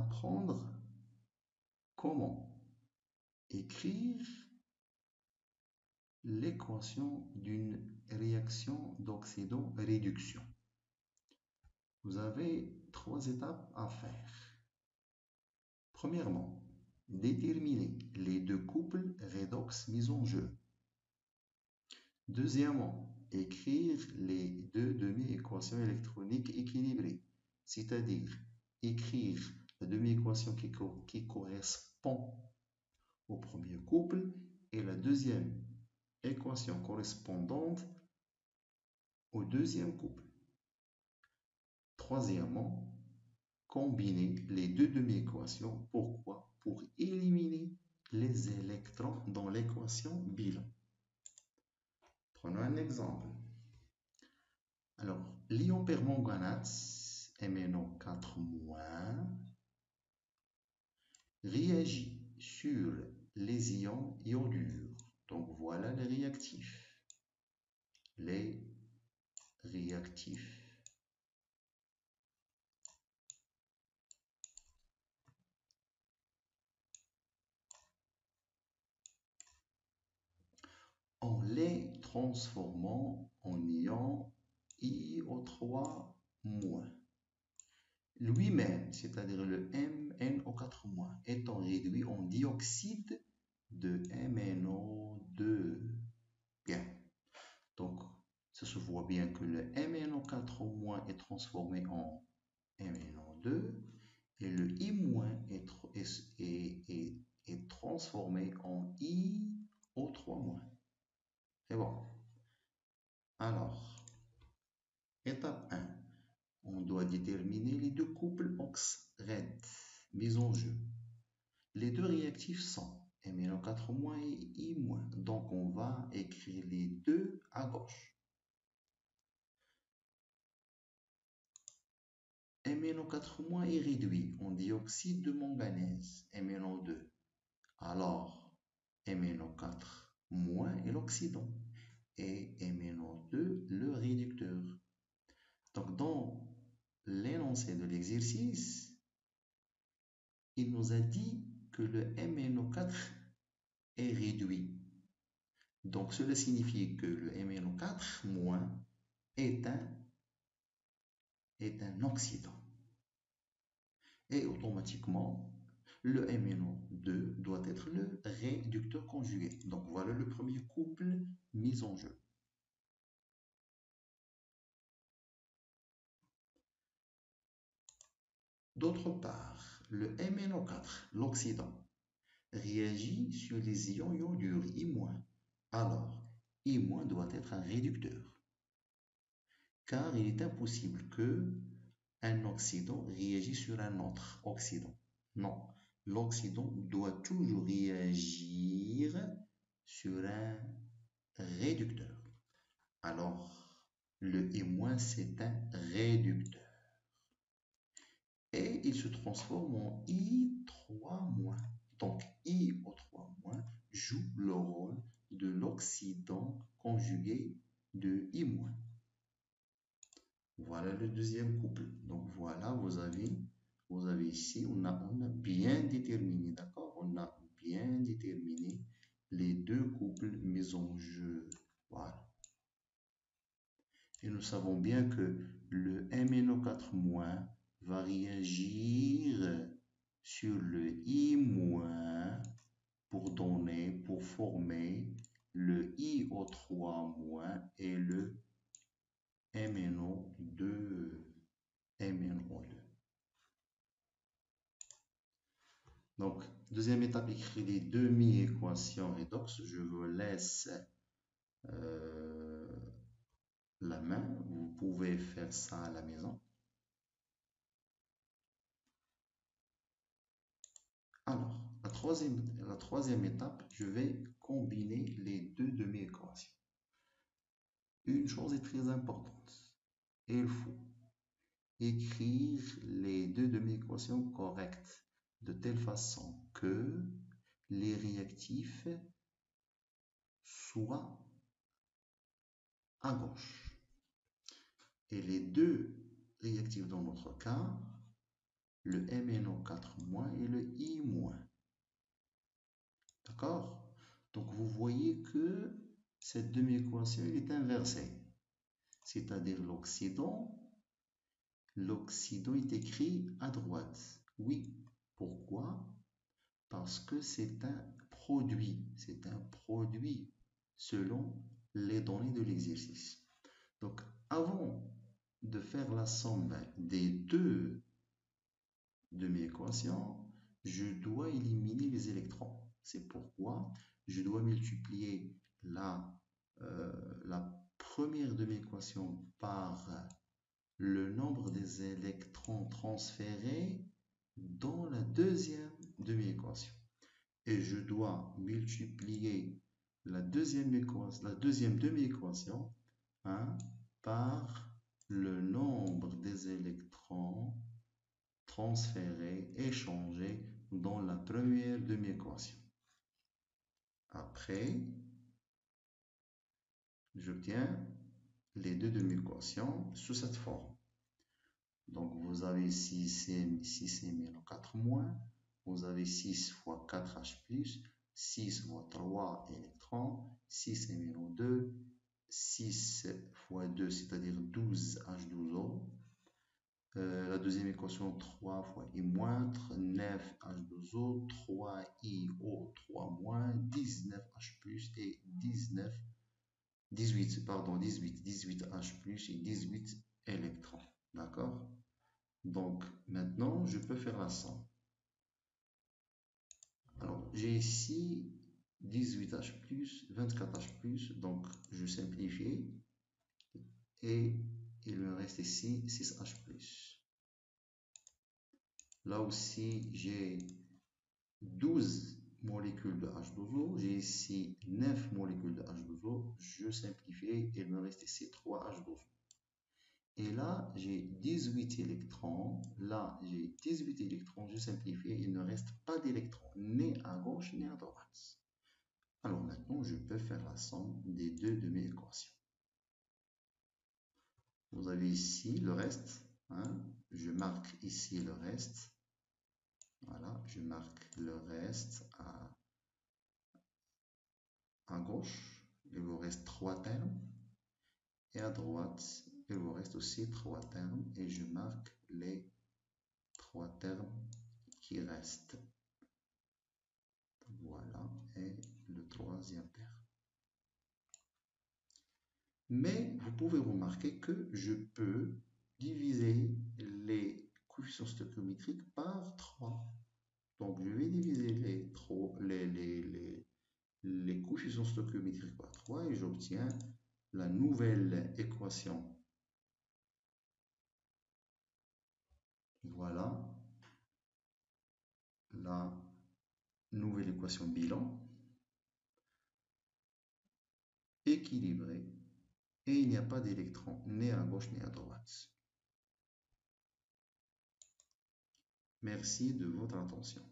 apprendre comment écrire l'équation d'une réaction d'oxydo-réduction. Vous avez 3 étapes à faire. Premièrement, déterminer les 2 couples redox mis en jeu. Deuxièmement, écrire les 2 demi-équations électroniques équilibrées, c'est-à-dire écrire la demi-équation qui correspond au premier couple et la deuxième équation correspondante au deuxième couple. Troisièmement, combiner les 2 demi-équations. Pourquoi? Pour éliminer les électrons dans l'équation bilan. Prenons un exemple. Alors, l'ion permanganate, MnO4-, réagit sur les ions iodures. Donc, voilà les réactifs. En les transformant en ion IO3-. Lui-même, c'est-à-dire le MnO4-, étant réduit en dioxyde de MnO2. Bien. Donc, ça se voit bien que le MnO4- est transformé en MnO2 et le I- est transformé en IO3-. C'est bon. Alors, étape 1. On doit déterminer les 2 couples OX-RED mis en jeu. Les 2 réactifs sont MnO4- et I-. Donc, on va écrire les 2 à gauche. MnO4- est réduit en dioxyde de manganèse, MnO2. Alors, MnO4- est l'oxydant et MnO2 le réducteur. Donc, dans l'énoncé de l'exercice, il nous a dit que le MnO4 est réduit. Donc, cela signifie que le MnO4- est un oxydant. Et automatiquement, le MnO2 doit être le réducteur conjugué. Donc, voilà le premier couple mis en jeu. D'autre part, le MnO4, l'oxydant, réagit sur les ions iodures I-. Alors, I- doit être un réducteur. Car il est impossible que un oxydant réagisse sur un autre oxydant. Non, l'oxydant doit toujours réagir sur un réducteur. Alors, le I- c'est un réducteur. Et il se transforme en I3-. Donc, IO3- joue le rôle de l'oxydant conjugué de I-. Voilà le deuxième couple. Donc, voilà, vous avez ici, on a bien déterminé, d'accord? On a bien déterminé les 2 couples mis en jeu. Voilà. Et nous savons bien que le MnO4- va réagir sur le I- pour former le IO3- et le MnO2. Donc, deuxième étape, écrire les demi-équations redox. Je vous laisse la main. Vous pouvez faire ça à la maison. Alors, la troisième étape, je vais combiner les 2 demi-équations. Une chose est très importante. Il faut écrire les 2 demi-équations correctes de telle façon que les réactifs soient à gauche. Et les 2 réactifs dans notre cas le MnO4- et le I-. D'accord? Donc vous voyez que cette demi-équation est inversée. C'est-à-dire l'oxydant est écrit à droite. Oui. Pourquoi? Parce que c'est un produit. C'est un produit selon les données de l'exercice. Donc, avant de faire la somme des deux demi-équations, je dois éliminer les électrons. C'est pourquoi je dois multiplier la première demi-équation par le nombre des électrons transférés dans la deuxième demi-équation. Et je dois multiplier la deuxième demi-équation par le nombre des électrons transférés, échangés dans la première demi-équation. Après, j'obtiens les deux demi-équations sous cette forme. Donc, vous avez 6MnO4-, vous avez 6 fois 4H+, 6 fois 3 électrons, 6MnO2, 6 fois 2, c'est-à-dire 12H12O. La deuxième équation, 3 fois I-, 9H2O, 3IO, 3-, 19H+, et 18H+, et 18 électrons. D'accord? Donc, maintenant, je peux faire la somme. Alors, j'ai ici 18H+, 24H+, donc je simplifie. Et il me reste ici 6H+. Là aussi, j'ai 12 molécules de H2O. J'ai ici 9 molécules de H2O. Je simplifie, il me reste ici 3H2O. Et là, j'ai 18 électrons. Là, j'ai 18 électrons. Je simplifie, il ne reste pas d'électrons, ni à gauche ni à droite. Alors maintenant, je peux faire la somme des deux demi-équations. Vous avez ici le reste. Je marque ici le reste. Voilà, je marque le reste à gauche. Il vous reste 3 termes. Et à droite, il vous reste aussi 3 termes. Et je marque les 3 termes qui restent. Voilà, et le troisième terme. Mais vous pouvez remarquer que je peux diviser les coefficients stoichiométriques par 3. Donc, je vais diviser les coefficients stoichiométriques par 3 et j'obtiens la nouvelle équation. Voilà la nouvelle équation bilan équilibrée et il n'y a pas d'électrons ni à gauche ni à droite. Merci de votre attention.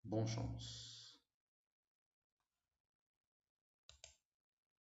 Bonne chance.